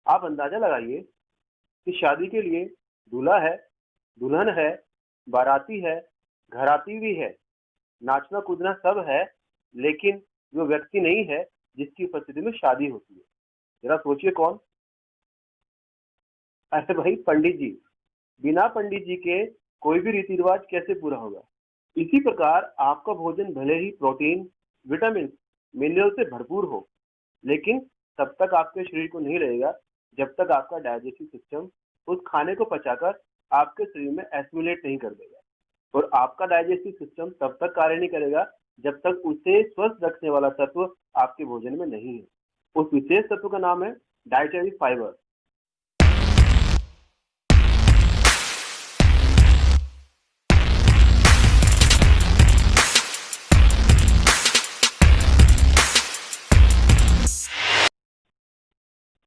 आप अंदाजा लगाइए कि शादी के लिए दूल्हा है, दुल्हन है, बाराती है, घराती भी है, नाचना कूदना सब है, लेकिन वो व्यक्ति नहीं है जिसकी उपस्थिति में शादी होती है। जरा सोचिए कौन? अरे भाई पंडित जी। बिना पंडित जी के कोई भी रीति रिवाज कैसे पूरा होगा? इसी प्रकार आपका भोजन भले ही प्रोटीन, विटामिन, मिनरल से भरपूर हो, लेकिन तब तक आपके शरीर को नहीं लगेगा जब तक आपका डाइजेस्टिव सिस्टम उस खाने को पचाकर आपके शरीर में एसिमिलेट नहीं कर देगा। और आपका डाइजेस्टिव सिस्टम तब तक कार्य नहीं करेगा जब तक उसे स्वस्थ रखने वाला तत्व आपके भोजन में नहीं है। उस विशेष तत्व का नाम है डाइटरी फाइबर।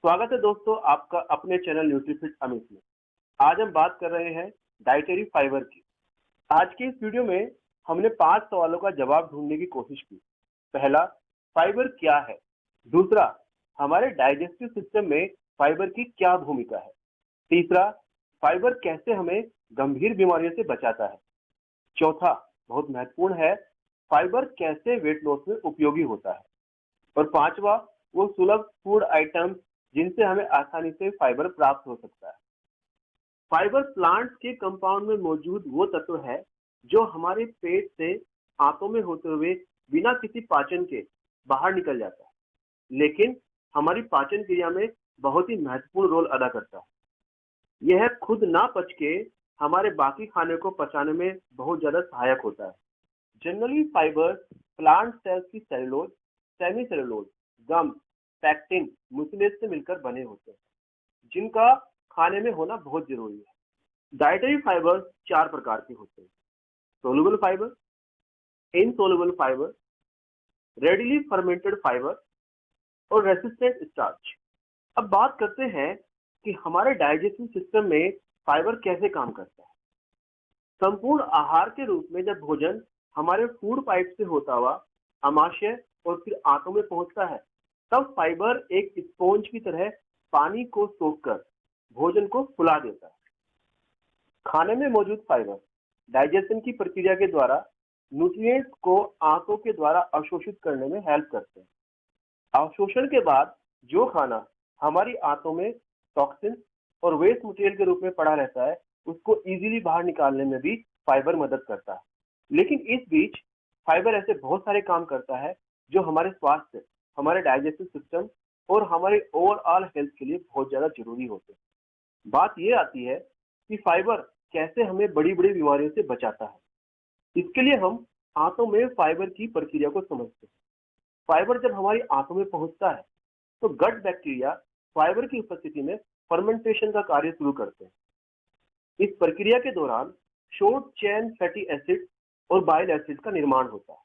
स्वागत है दोस्तों आपका अपने चैनल न्यूट्रीफिट अमित में। आज हम बात कर रहे हैं डाइटरी फाइबर की। आज के इस वीडियो में हमने 5 सवालों का जवाब ढूंढने की कोशिश की। पहला, फाइबर क्या है? दूसरा, हमारे डाइजेस्टिव सिस्टम में फाइबर की क्या भूमिका है? तीसरा, फाइबर कैसे हमें गंभीर बीमारियों से बचाता है? चौथा, बहुत महत्वपूर्ण है, फाइबर कैसे वेट लॉस में उपयोगी होता है? और पांचवा, वो सुलभ फूड आइटम जिनसे हमें आसानी से फाइबर प्राप्त हो सकता है। फाइबर प्लांट्स के कंपाउंड में मौजूद वो तत्व है जो हमारे पेट से आंतों में होते हुए बिना किसी पाचन के बाहर निकल जाता है, लेकिन हमारी पाचन क्रिया में बहुत ही महत्वपूर्ण रोल अदा करता है। यह खुद ना पच के हमारे बाकी खाने को पचाने में बहुत ज्यादा सहायक होता है। जनरली फाइबर प्लांट सेल्स की सेलुलोज, सेमी सेलुलोज, गम, पैक्टिन, म्यूसिलेज से मिलकर बने होते हैं, जिनका खाने में होना बहुत जरूरी है। डाइटरी फाइबर 4 प्रकार के होते हैं: soluble fibre, insoluble fibre, readily fermented fibre और रेसिस्टेंट स्टार्च। अब बात करते हैं कि हमारे डाइजेस्टिव सिस्टम में फाइबर कैसे काम करता है। संपूर्ण आहार के रूप में जब भोजन हमारे फूड पाइप से होता हुआ आमाशय और फिर आंतों में पहुंचता है, तब फाइबर एक स्पॉन्ज की तरह पानी को सोखकर भोजन को फुला देता है। खाने में मौजूद फाइबर डाइजेशन की प्रक्रिया के द्वारा न्यूट्रिएंट्स को आंतों के द्वारा अवशोषित करने में हेल्प करते हैं। अवशोषण के बाद जो खाना हमारी आंतों में टॉक्सिन और वेस्ट मटेरियल के रूप में पड़ा रहता है, उसको इजीली बाहर निकालने में भी फाइबर मदद करता है। लेकिन इस बीच फाइबर ऐसे बहुत सारे काम करता है जो हमारे स्वास्थ्य, हमारे डाइजेस्टिव सिस्टम और हमारे ओवरऑल हेल्थ के लिए बहुत ज्यादा जरूरी होते हैं। बात ये आती है कि फाइबर कैसे हमें बड़ी बड़ी बीमारियों से बचाता है। इसके लिए हम आंतों में फाइबर की प्रक्रिया को समझते हैं। फाइबर जब हमारी आंतों में पहुंचता है तो गट बैक्टीरिया फाइबर की उपस्थिति में फर्मेंटेशन का कार्य शुरू करते हैं। इस प्रक्रिया के दौरान शॉर्ट चेन फैटी एसिड और बाइल एसिड का निर्माण होता है।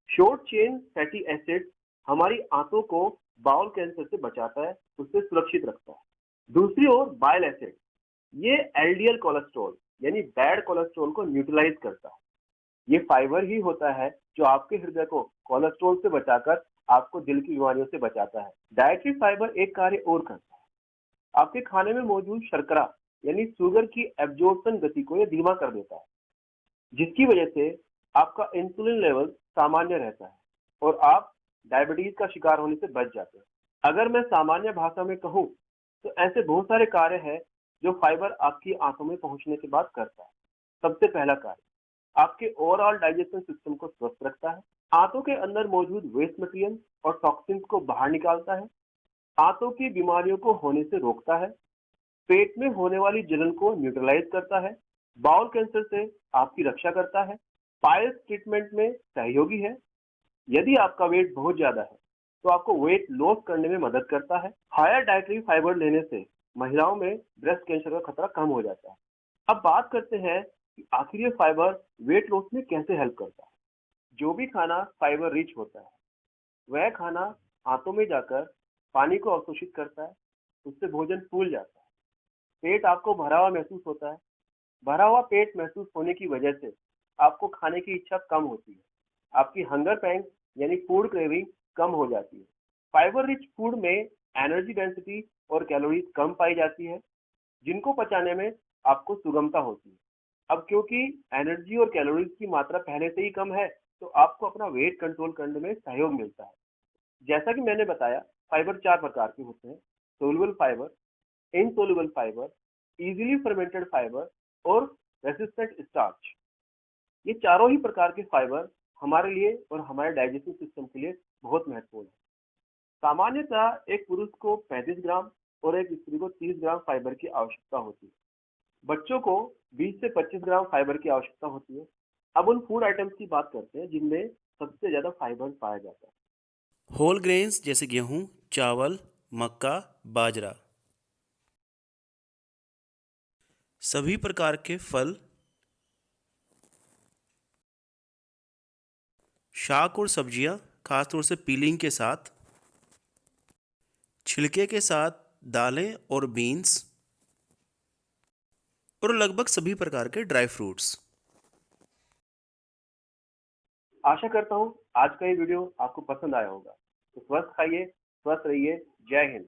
शॉर्ट चेन फैटी एसिड हमारी आंतों को बाउल कैंसर से बचाता है, उससे सुरक्षित रखता है। दूसरी ओर बाइल एसिड, ये एलडीएल कोलेस्ट्रॉल यानी बैड कोलेस्ट्रॉल को न्यूट्रलाइज करता है। ये फाइबर ही होता है जो आपके हृदय को कोलेस्ट्रॉल से बचाकर आपको दिल की बीमारियों से बचाता है। डाइटरी फाइबर एक कार्य और करता है, आपके खाने में मौजूद शर्करा यानी शुगर की एब्जॉर्प्शन गति को यह धीमा कर देता है, जिसकी वजह से आपका इंसुलिन लेवल सामान्य रहता है और आप डायबिटीज का शिकार होने से बच जाते हैं। अगर मैं सामान्य भाषा में कहूँ तो ऐसे बहुत सारे कार्य हैं जो फाइबर आपकी आंतों में पहुंचने के बाद करता है। सबसे पहला कार्य, आपके ओवरऑल डाइजेशन सिस्टम को स्वस्थ रखता है। आंतों के अंदर मौजूद वेस्ट मटेरियल और टॉक्सिन्स को बाहर निकालता है। आंतों की बीमारियों को होने से रोकता है। पेट में होने वाली जलन को न्यूट्रलाइज करता है। बाउल कैंसर से आपकी रक्षा करता है। पाइल्स ट्रीटमेंट में सहयोगी है। यदि आपका वेट बहुत ज्यादा है तो आपको वेट लॉस करने में मदद करता है। हायर डाइटरी फाइबर लेने से महिलाओं में ब्रेस्ट कैंसर का खतरा कम हो जाता है। अब बात करते हैं कि आखिर ये फाइबर वेट लॉस में कैसे हेल्प करता है। जो भी खाना फाइबर रिच होता है वह खाना आंतों में जाकर पानी को अवशोषित करता है, उससे भोजन फूल जाता है। पेट आपको भरा हुआ महसूस होता है। भरा हुआ पेट महसूस होने की वजह से आपको खाने की इच्छा कम होती है। आपकी हंगर पैंग यानी फूड क्रेविंग कम हो जाती है। फाइबर रिच फूड में एनर्जी डेंसिटी और कैलोरीज कम पाई जाती है, जिनको पचाने में आपको सुगमता होती है। अब क्योंकि एनर्जी और कैलोरीज की मात्रा पहले से ही कम है, तो आपको अपना वेट कंट्रोल करने में सहयोग मिलता है। जैसा कि मैंने बताया, फाइबर 4 प्रकार के होते हैं: soluble fibre, insoluble fibre, easily fermented fibre और रेसिस्टेंट स्टार्च। ये चारों ही प्रकार के फाइबर हमारे लिए और हमारे डाइजेस्टिव सिस्टम के लिए बहुत महत्वपूर्ण है। सामान्यतः एक पुरुष को 35 ग्राम और एक स्त्री को 30 ग्राम फाइबर की आवश्यकता होती है। बच्चों को 20 से 25 ग्राम फाइबर की आवश्यकता होती है। अब उन फूड आइटम्स की बात करते हैं जिनमें सबसे ज्यादा फाइबर पाया जाता है। होल ग्रेन्स जैसे गेहूं, चावल, मक्का, बाजरा। सभी प्रकार के फल, शाक और सब्जियां, खासतौर से पीलिंग के साथ, छिलके के साथ दालें और बीन्स, और लगभग सभी प्रकार के ड्राई फ्रूट्स। आशा करता हूँ आज का ये वीडियो आपको पसंद आया होगा। तो स्वस्थ खाइए, स्वस्थ रहिए। जय हिंद।